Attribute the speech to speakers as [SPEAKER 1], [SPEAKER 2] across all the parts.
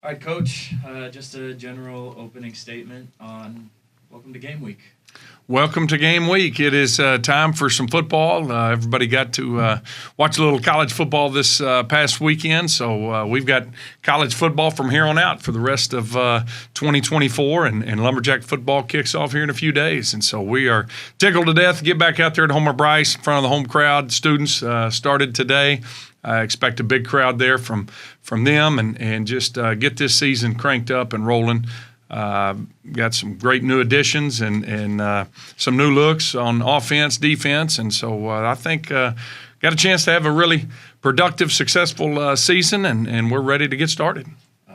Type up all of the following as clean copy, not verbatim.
[SPEAKER 1] All right, Coach, just a general opening statement on welcome to game week.
[SPEAKER 2] Welcome to game week. It is time for some football. Everybody got to watch a little college football this past weekend, so we've got college football from here on out for the rest of 2024, and Lumberjack football kicks off here in a few days. And so we are tickled to death to get back out there at Homer Bryce in front of the home crowd. Students started today. I expect a big crowd there from them and just get this season cranked up and rolling. Got some great new additions and some new looks on offense, defense, and so I think got a chance to have a really productive, successful season, and we're ready to get started.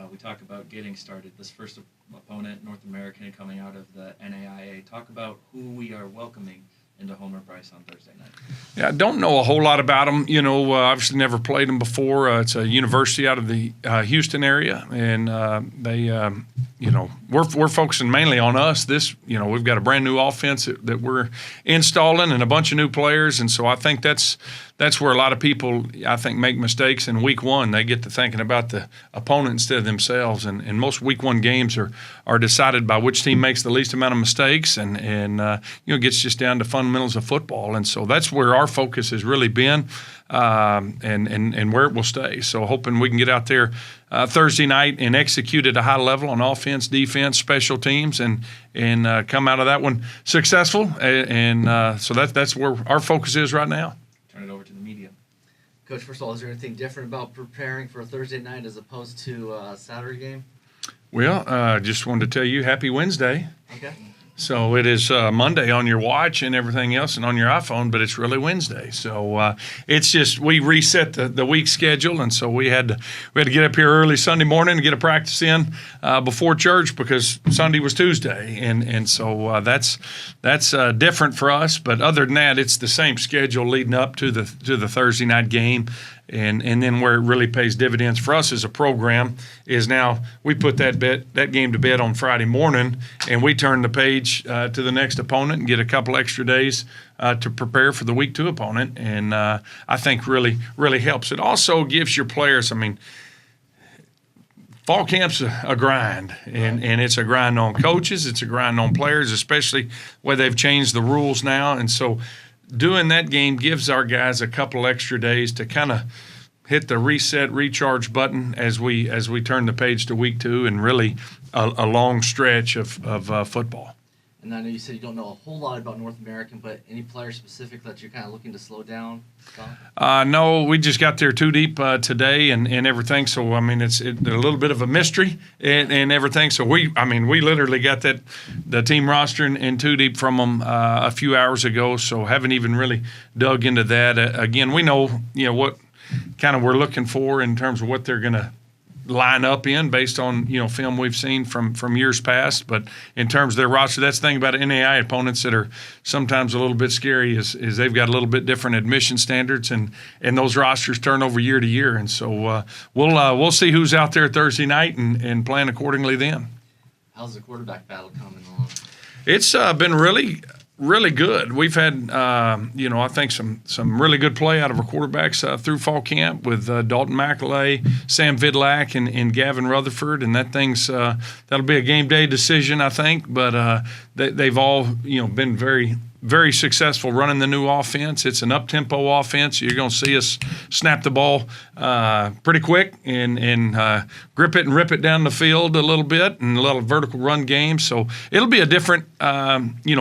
[SPEAKER 1] We talk about getting started. This first opponent, North American, coming out of the NAIA. Talk about who we are welcoming into Homer Bryce on Thursday night.
[SPEAKER 2] Yeah, I don't know a whole lot about them. Obviously never played them before. It's a university out of the Houston area, and we're focusing mainly on us. We've got a brand new offense that we're installing and a bunch of new players, and so I think that's where a lot of people, I think, make mistakes in week one. They get to thinking about the opponent instead of themselves, and most week one games are decided by which team makes the least amount of mistakes, and it gets just down to fundamentals of football, and so that's where our focus has really been, and where it will stay. So hoping we can get out there Thursday night and execute at a high level on offense, defense, special teams, and come out of that one successful, and so that's where our focus is right now.
[SPEAKER 1] Turn it over to the media.
[SPEAKER 3] Coach, first of all, is there anything different about preparing for a Thursday night as opposed to a Saturday game?
[SPEAKER 2] Well, just wanted to tell you happy Wednesday.
[SPEAKER 3] Okay.
[SPEAKER 2] So it is Monday on your watch and everything else and on your iPhone, but it's really Wednesday. So it's just we reset the week schedule, and so we had to get up here early Sunday morning and get a practice in before church because Sunday was Tuesday, and so that's different for us. But other than that, it's the same schedule leading up to the Thursday night game. And then where it really pays dividends for us as a program is now we put that game to bed on Friday morning, and we turn the page to the next opponent and get a couple extra days to prepare for the week two opponent. And I think really, really helps. It also gives your players, fall camp's a grind, and it's a grind on coaches. It's a grind on players, especially where they've changed the rules now. And so doing that game gives our guys a couple extra days to kind of hit the reset, recharge button as we turn the page to week two and really a long stretch of football.
[SPEAKER 3] And I know you said you don't know a whole lot about North American, but any player specific that you're kind of looking to slow down?
[SPEAKER 2] No, we just got there too deep today and everything. So it's a little bit of a mystery and everything. So we literally got the team roster in too deep from them a few hours ago. So haven't even really dug into that. Again, we know what kind of we're looking for in terms of what they're going to line up in based on film we've seen from years past, but in terms of their roster, that's the thing about NAI opponents that are sometimes a little bit scary is they've got a little bit different admission standards, and those rosters turn over year to year, and so we'll see who's out there Thursday night and plan accordingly then.
[SPEAKER 3] How's the quarterback battle coming along?
[SPEAKER 2] It's been really good. We've had, I think some really good play out of our quarterbacks through fall camp with Dalton McAlay, Sam Vidlak, and Gavin Rutherford, and that thing's that'll be a game day decision, I think. But they've all been very, very successful running the new offense. It's an up-tempo offense. You're going to see us snap the ball pretty quick and grip it and rip it down the field a little bit and a little vertical run game. So it'll be a different,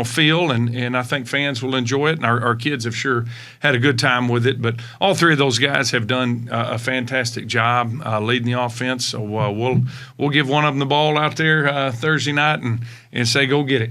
[SPEAKER 2] feel, and I think fans will enjoy it. And our kids have sure had a good time with it. But all three of those guys have done a fantastic job leading the offense. So we'll give one of them the ball out there Thursday night and say, go get it.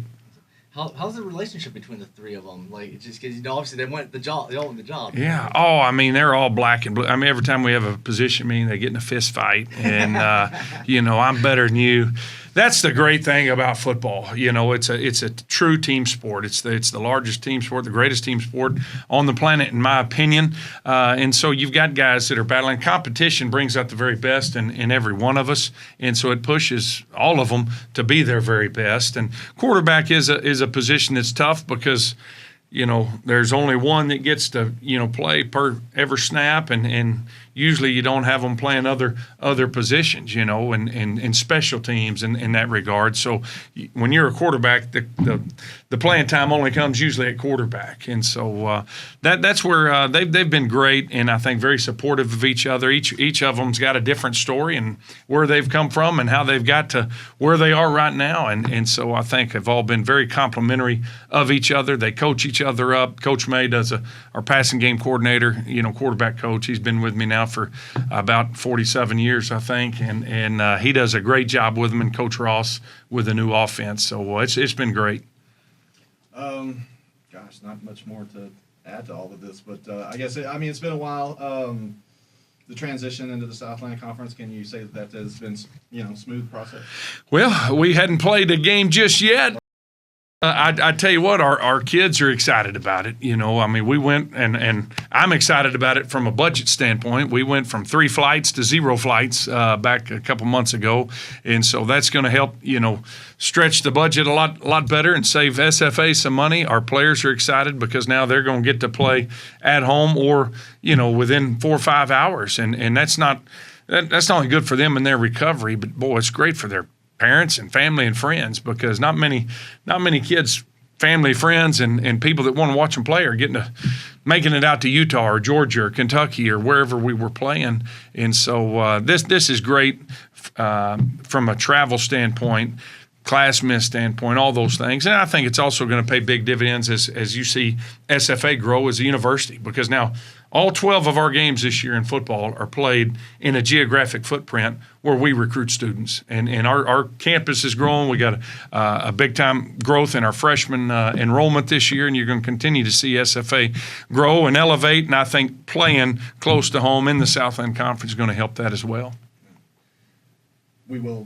[SPEAKER 3] How's the relationship between the three of them? Like, just because obviously they all won the job.
[SPEAKER 2] Yeah. Oh, they're all black and blue. Every time we have a position meeting, they get in a fist fight, and I'm better than you. That's the great thing about football. It's a true team sport. It's the largest team sport, the greatest team sport on the planet, in my opinion. And so you've got guys that are battling. Competition brings out the very best in every one of us, and so it pushes all of them to be their very best. And quarterback is a position that's tough because there's only one that gets to, play per every snap, and usually you don't have them playing other positions, you know, and special teams in that regard. So when you're a quarterback, the playing time only comes usually at quarterback, and so that's where they've been great, and I think very supportive of each other. Each of them's got a different story and where they've come from and how they've got to where they are right now, and so I think have all been very complimentary of each other. They coach each other up. Coach May does our passing game coordinator, you know, quarterback coach. He's been with me now for about 47 years, I think, and he does a great job with them, and Coach Ross with the new offense. So it's been great.
[SPEAKER 4] Gosh, not much more to add to all of this, but I guess it's been a while. The transition into the Southland Conference, can you say that has been, you know, smooth process?
[SPEAKER 2] Well, we hadn't played a game just yet. I tell you what, our kids are excited about it. You know, I mean, we went, and I'm excited about it from a budget standpoint. We went from 3 flights to 0 flights back a couple months ago, and so that's going to help, you know, stretch the budget a lot better and save SFA some money. Our players are excited because now they're going to get to play at home or, you know, within 4 or 5 hours, and that's not only good for them in their recovery, but boy, it's great for their parents and family and friends, because not many kids, family, friends, and people that want to watch them play are making it out to Utah or Georgia or Kentucky or wherever we were playing. And so this is great from a travel standpoint, class miss standpoint, all those things. And I think it's also going to pay big dividends as you see SFA grow as a university, because now all 12 of our games this year in football are played in a geographic footprint where we recruit students. And our campus is growing. We got a big-time growth in our freshman enrollment this year, and you're going to continue to see SFA grow and elevate. And I think playing close to home in the Southland Conference is going to help that as well.
[SPEAKER 4] We will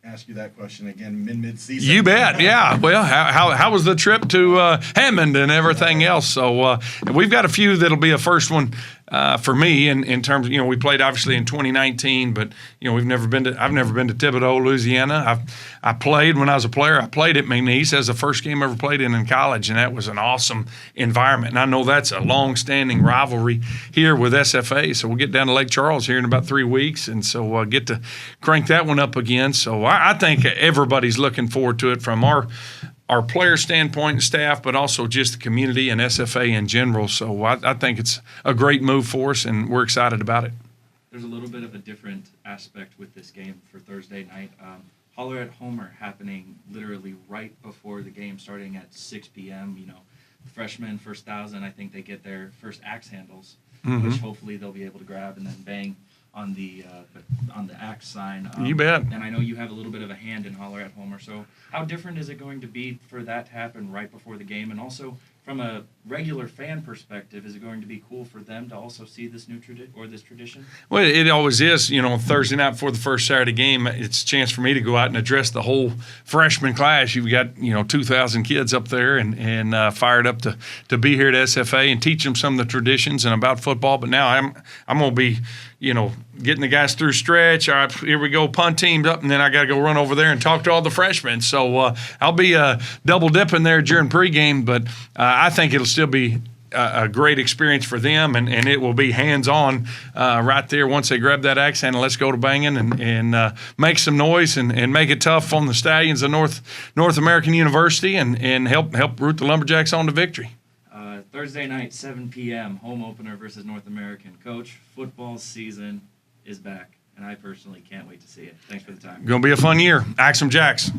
[SPEAKER 4] ask you that question again mid-season.
[SPEAKER 2] You bet, yeah. Well, how was the trip to Hammond and everything else? So we've got a few that'll be a first one for me in terms of, you know, we played obviously in 2019, but, you know, I've never been to Thibodaux, Louisiana. I played when I was a player. I played at McNeese as the first game I ever played in college, and that was an awesome environment. And I know that's a long-standing rivalry here with SFA. So we'll get down to Lake Charles here in about 3 weeks, and so we'll get to crank that one up again. So I think everybody's looking forward to it from our player standpoint and staff, but also just the community and SFA in general. So I think it's a great move for us, and we're excited about it.
[SPEAKER 1] There's a little bit of a different aspect with this game for Thursday night. Holler at Homer happening literally right before the game, starting at 6 p.m. You know, freshmen, first 1,000, I think they get their first axe handles, which hopefully they'll be able to grab and then bang on the axe sign.
[SPEAKER 2] You bet.
[SPEAKER 1] And I know you have a little bit of a hand in Holler at Homer. So how different is it going to be for that to happen right before the game? And also from a regular fan perspective, is it going to be cool for them to also see this new tradition?
[SPEAKER 2] Well, it always is. You know, Thursday night before the first Saturday game, it's a chance for me to go out and address the whole freshman class. You've got, you know, 2,000 kids up there and fired up to be here at SFA and teach them some of the traditions and about football. But now I'm going to be, you know, getting the guys through stretch. All right, here we go, punt teams up, and then I got to go run over there and talk to all the freshmen. So I'll be double dipping there during pregame, but I think it'll still be a great experience for them, and it will be hands-on right there once they grab that axe handle. Let's go to banging and make some noise and make it tough on the Stallions of North American University and help root the Lumberjacks on to victory.
[SPEAKER 1] Thursday night, 7 p.m., home opener versus North American. Coach, football season is back, and I personally can't wait to see it. Thanks for the time.
[SPEAKER 2] Going to be a fun year. Axe 'em Jacks.